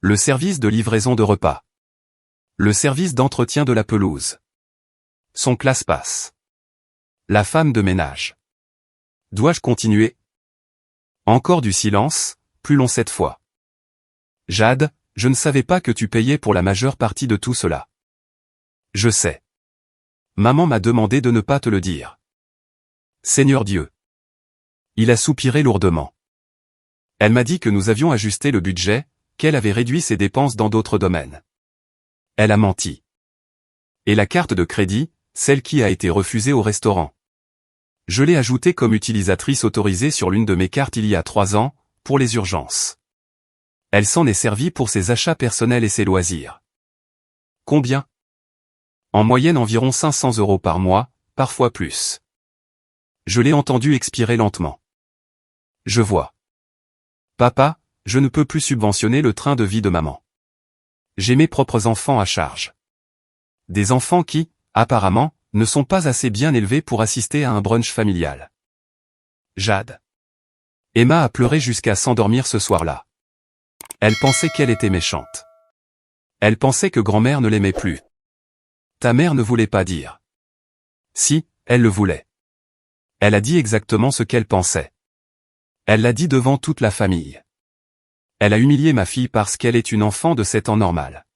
Le service de livraison de repas. Le service d'entretien de la pelouse. Son classe-pass. La femme de ménage. Dois-je continuer? Encore du silence, plus long cette fois. Jade, je ne savais pas que tu payais pour la majeure partie de tout cela. Je sais. Maman m'a demandé de ne pas te le dire. Seigneur Dieu. Il a soupiré lourdement. Elle m'a dit que nous avions ajusté le budget, qu'elle avait réduit ses dépenses dans d'autres domaines. Elle a menti. Et la carte de crédit, celle qui a été refusée au restaurant. Je l'ai ajoutée comme utilisatrice autorisée sur l'une de mes cartes il y a 3 ans, pour les urgences. Elle s'en est servie pour ses achats personnels et ses loisirs. Combien? En moyenne environ 500 € par mois, parfois plus. Je l'ai entendu expirer lentement. Je vois. Papa, je ne peux plus subventionner le train de vie de maman. J'ai mes propres enfants à charge. Des enfants qui, apparemment, ne sont pas assez bien élevés pour assister à un brunch familial. Jade. Emma a pleuré jusqu'à s'endormir ce soir-là. Elle pensait qu'elle était méchante. Elle pensait que grand-mère ne l'aimait plus. Ta mère ne voulait pas dire. Si, elle le voulait. Elle a dit exactement ce qu'elle pensait. Elle l'a dit devant toute la famille. Elle a humilié ma fille parce qu'elle est une enfant de 7 ans normale.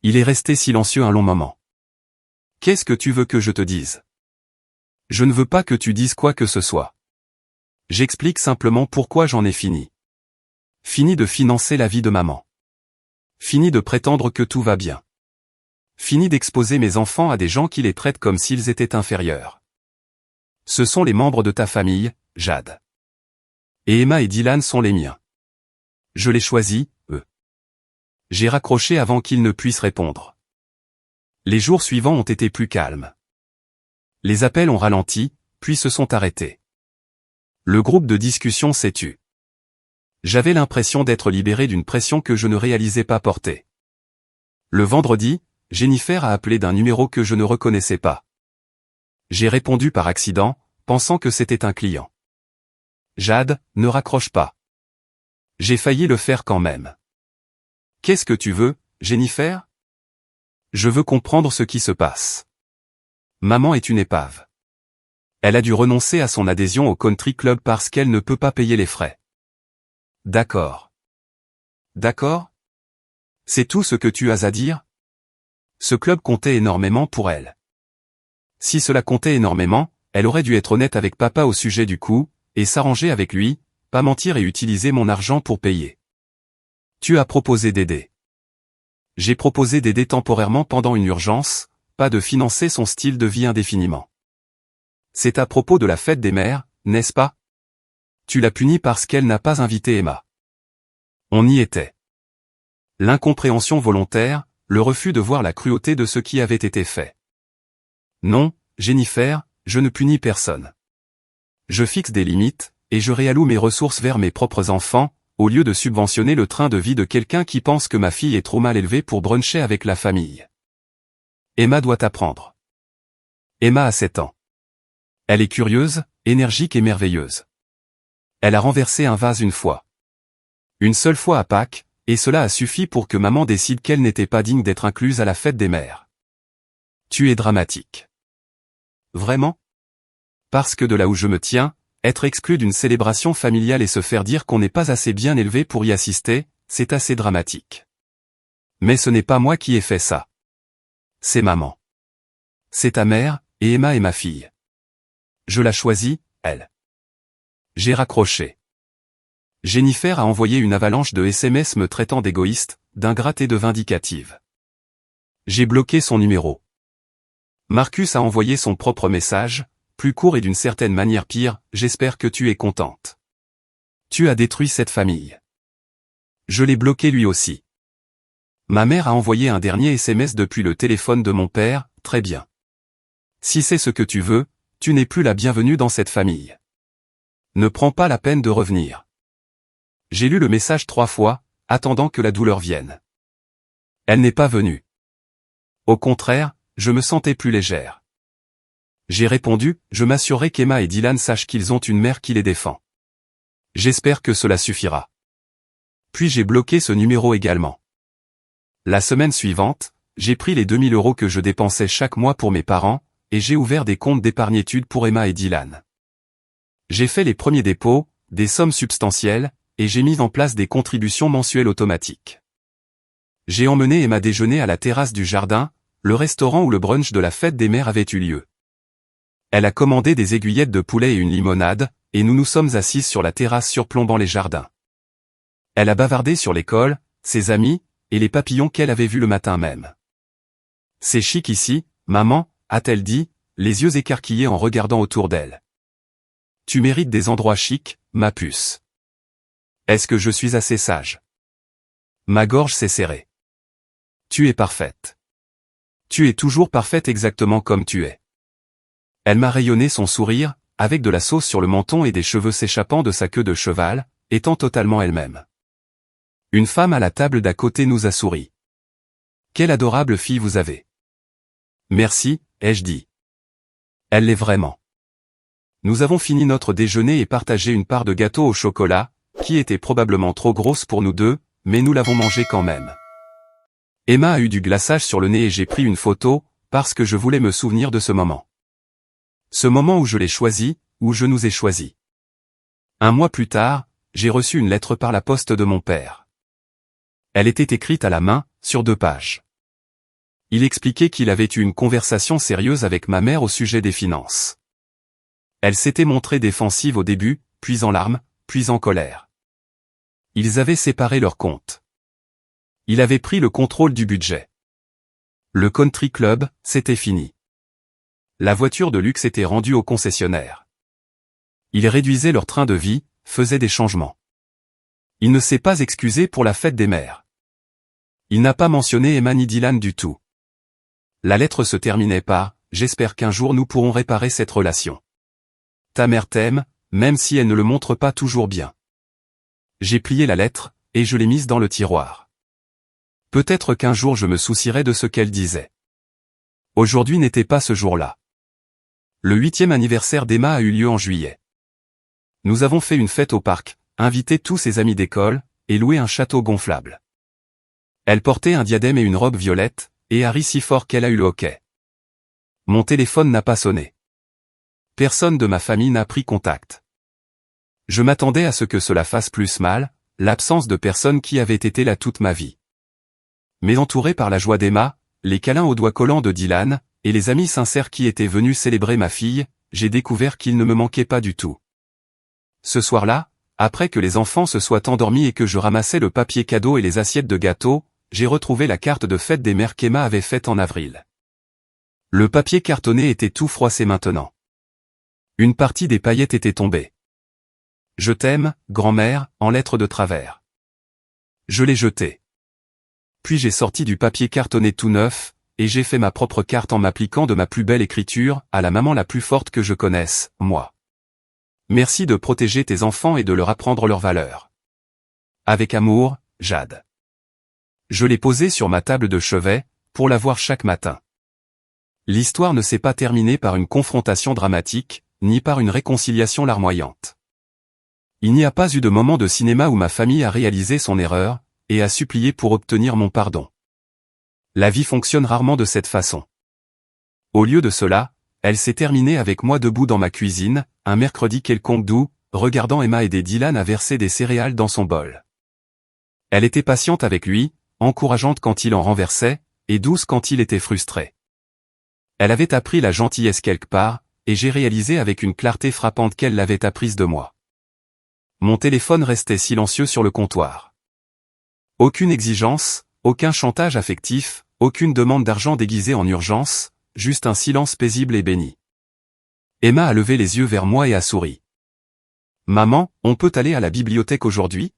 Il est resté silencieux un long moment. Qu'est-ce que tu veux que je te dise? Je ne veux pas que tu dises quoi que ce soit. J'explique simplement pourquoi j'en ai fini. Fini de financer la vie de maman. Fini de prétendre que tout va bien. Fini d'exposer mes enfants à des gens qui les traitent comme s'ils étaient inférieurs. Ce sont les membres de ta famille, Jade. Et Emma et Dylan sont les miens. Je les choisis, eux. J'ai raccroché avant qu'ils ne puissent répondre. Les jours suivants ont été plus calmes. Les appels ont ralenti, puis se sont arrêtés. Le groupe de discussion s'est tu. J'avais l'impression d'être libéré d'une pression que je ne réalisais pas porter. Le vendredi, Jennifer a appelé d'un numéro que je ne reconnaissais pas. J'ai répondu par accident, pensant que c'était un client. Jade, ne raccroche pas. J'ai failli le faire quand même. Qu'est-ce que tu veux, Jennifer? Je veux comprendre ce qui se passe. Maman est une épave. Elle a dû renoncer à son adhésion au country club parce qu'elle ne peut pas payer les frais. D'accord. D'accord? C'est tout ce que tu as à dire? Ce club comptait énormément pour elle. Si cela comptait énormément, elle aurait dû être honnête avec papa au sujet du coût, et s'arranger avec lui, pas mentir et utiliser mon argent pour payer. Tu as proposé d'aider. J'ai proposé d'aider temporairement pendant une urgence, pas de financer son style de vie indéfiniment. C'est à propos de la fête des mères, n'est-ce pas? Tu l'as punie parce qu'elle n'a pas invité Emma. On y était. L'incompréhension volontaire, le refus de voir la cruauté de ce qui avait été fait. Non, Jennifer, je ne punis personne. Je fixe des limites, et je réalloue mes ressources vers mes propres enfants, au lieu de subventionner le train de vie de quelqu'un qui pense que ma fille est trop mal élevée pour bruncher avec la famille. Emma doit apprendre. Emma a 7 ans. Elle est curieuse, énergique et merveilleuse. Elle a renversé un vase une fois. Une seule fois à Pâques, et cela a suffi pour que maman décide qu'elle n'était pas digne d'être incluse à la fête des mères. Tu es dramatique. Vraiment? Parce que de là où je me tiens, être exclu d'une célébration familiale et se faire dire qu'on n'est pas assez bien élevé pour y assister, c'est assez dramatique. Mais ce n'est pas moi qui ai fait ça. C'est maman. C'est ta mère, et Emma est ma fille. Je la choisis, elle. J'ai raccroché. Jennifer a envoyé une avalanche de SMS me traitant d'égoïste, d'ingrate et de vindicative. J'ai bloqué son numéro. Marcus a envoyé son propre message, plus court et d'une certaine manière pire, j'espère que tu es contente. Tu as détruit cette famille. Je l'ai bloqué lui aussi. Ma mère a envoyé un dernier SMS depuis le téléphone de mon père, très bien. Si c'est ce que tu veux, tu n'es plus la bienvenue dans cette famille. Ne prends pas la peine de revenir. J'ai lu le message 3 fois, attendant que la douleur vienne. Elle n'est pas venue. Au contraire, je me sentais plus légère. J'ai répondu, je m'assurerai qu'Emma et Dylan sachent qu'ils ont une mère qui les défend. J'espère que cela suffira. Puis j'ai bloqué ce numéro également. La semaine suivante, j'ai pris les 2000 € que je dépensais chaque mois pour mes parents, et j'ai ouvert des comptes d'épargne-études pour Emma et Dylan. J'ai fait les premiers dépôts, des sommes substantielles, et j'ai mis en place des contributions mensuelles automatiques. J'ai emmené Emma déjeuner à la terrasse du jardin, le restaurant où le brunch de la fête des mères avait eu lieu. Elle a commandé des aiguillettes de poulet et une limonade, et nous nous sommes assises sur la terrasse surplombant les jardins. Elle a bavardé sur l'école, ses amis, et les papillons qu'elle avait vus le matin même. C'est chic ici, maman, a-t-elle dit, les yeux écarquillés en regardant autour d'elle. Tu mérites des endroits chics, ma puce. Est-ce que je suis assez sage? Ma gorge s'est serrée. Tu es parfaite. Tu es toujours parfaite exactement comme tu es. Elle m'a rayonné son sourire, avec de la sauce sur le menton et des cheveux s'échappant de sa queue de cheval, étant totalement elle-même. Une femme à la table d'à côté nous a souri. Quelle adorable fille vous avez. Merci, ai-je dit. Elle l'est vraiment. Nous avons fini notre déjeuner et partagé une part de gâteau au chocolat, qui était probablement trop grosse pour nous deux, mais nous l'avons mangé quand même. Emma a eu du glaçage sur le nez et j'ai pris une photo, parce que je voulais me souvenir de ce moment. Ce moment où je l'ai choisi, où je nous ai choisis. Un mois plus tard, j'ai reçu une lettre par la poste de mon père. Elle était écrite à la main, sur 2 pages. Il expliquait qu'il avait eu une conversation sérieuse avec ma mère au sujet des finances. Elle s'était montrée défensive au début, puis en larmes, puis en colère. Ils avaient séparé leurs comptes. Il avait pris le contrôle du budget. Le country club, c'était fini. La voiture de luxe était rendue au concessionnaire. Ils réduisaient leur train de vie, faisaient des changements. Il ne s'est pas excusé pour la fête des mères. Il n'a pas mentionné Emma ni Dylan du tout. La lettre se terminait par « J'espère qu'un jour nous pourrons réparer cette relation. Ta mère t'aime, même si elle ne le montre pas toujours bien. » J'ai plié la lettre, et je l'ai mise dans le tiroir. Peut-être qu'un jour je me soucierai de ce qu'elle disait. Aujourd'hui n'était pas ce jour-là. Le 8e anniversaire d'Emma a eu lieu en juillet. Nous avons fait une fête au parc, invité tous ses amis d'école, et loué un château gonflable. Elle portait un diadème et une robe violette, et a ri si fort qu'elle a eu le hoquet. Mon téléphone n'a pas sonné. Personne de ma famille n'a pris contact. Je m'attendais à ce que cela fasse plus mal, l'absence de personne qui avait été là toute ma vie. Mais entouré par la joie d'Emma, les câlins aux doigts collants de Dylan, et les amis sincères qui étaient venus célébrer ma fille, j'ai découvert qu'il ne me manquait pas du tout. Ce soir-là, après que les enfants se soient endormis et que je ramassais le papier cadeau et les assiettes de gâteau, j'ai retrouvé la carte de fête des mères qu'Emma avait faite en avril. Le papier cartonné était tout froissé maintenant. Une partie des paillettes était tombée. « Je t'aime, grand-mère » en lettres de travers. Je l'ai jeté. Puis j'ai sorti du papier cartonné tout neuf, et j'ai fait ma propre carte en m'appliquant de ma plus belle écriture, à la maman la plus forte que je connaisse, moi. Merci de protéger tes enfants et de leur apprendre leurs valeurs. Avec amour, Jade. Je l'ai posée sur ma table de chevet, pour la voir chaque matin. L'histoire ne s'est pas terminée par une confrontation dramatique, ni par une réconciliation larmoyante. Il n'y a pas eu de moment de cinéma où ma famille a réalisé son erreur, et a supplié pour obtenir mon pardon. La vie fonctionne rarement de cette façon. Au lieu de cela, elle s'est terminée avec moi debout dans ma cuisine, un mercredi quelconque doux, regardant Emma aider Dylan à verser des céréales dans son bol. Elle était patiente avec lui, encourageante quand il en renversait, et douce quand il était frustré. Elle avait appris la gentillesse quelque part, et j'ai réalisé avec une clarté frappante qu'elle l'avait apprise de moi. Mon téléphone restait silencieux sur le comptoir. Aucune exigence, aucun chantage affectif, aucune demande d'argent déguisée en urgence, juste un silence paisible et béni. Emma a levé les yeux vers moi et a souri. « Maman, on peut aller à la bibliothèque aujourd'hui ? »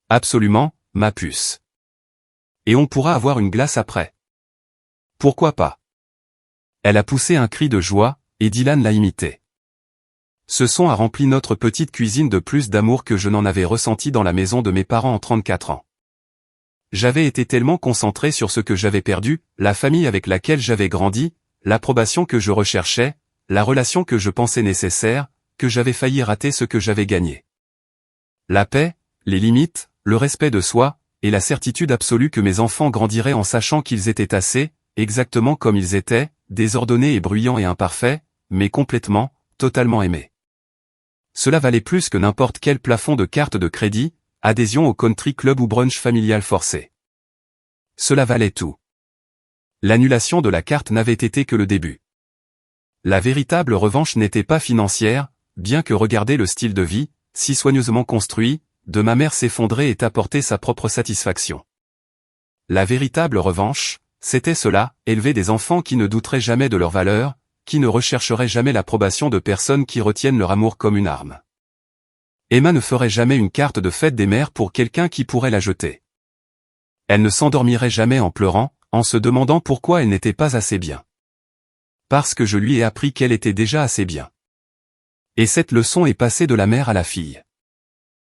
« Absolument, ma puce. Et on pourra avoir une glace après. »« Pourquoi pas ?» Elle a poussé un cri de joie, et Dylan l'a imité. Ce son a rempli notre petite cuisine de plus d'amour que je n'en avais ressenti dans la maison de mes parents en 34 ans. J'avais été tellement concentré sur ce que j'avais perdu, la famille avec laquelle j'avais grandi, l'approbation que je recherchais, la relation que je pensais nécessaire, que j'avais failli rater ce que j'avais gagné. La paix, les limites, le respect de soi, et la certitude absolue que mes enfants grandiraient en sachant qu'ils étaient assez, exactement comme ils étaient, désordonnés et bruyants et imparfaits, mais complètement, totalement aimés. Cela valait plus que n'importe quel plafond de carte de crédit, adhésion au country club ou brunch familial forcé. Cela valait tout. L'annulation de la carte n'avait été que le début. La véritable revanche n'était pas financière, bien que regarder le style de vie, si soigneusement construit, de ma mère s'effondrer et apporter sa propre satisfaction. La véritable revanche, c'était cela, élever des enfants qui ne douteraient jamais de leur valeur, qui ne rechercheraient jamais l'approbation de personnes qui retiennent leur amour comme une arme. Emma ne ferait jamais une carte de fête des mères pour quelqu'un qui pourrait la jeter. Elle ne s'endormirait jamais en pleurant, en se demandant pourquoi elle n'était pas assez bien. Parce que je lui ai appris qu'elle était déjà assez bien. Et cette leçon est passée de la mère à la fille.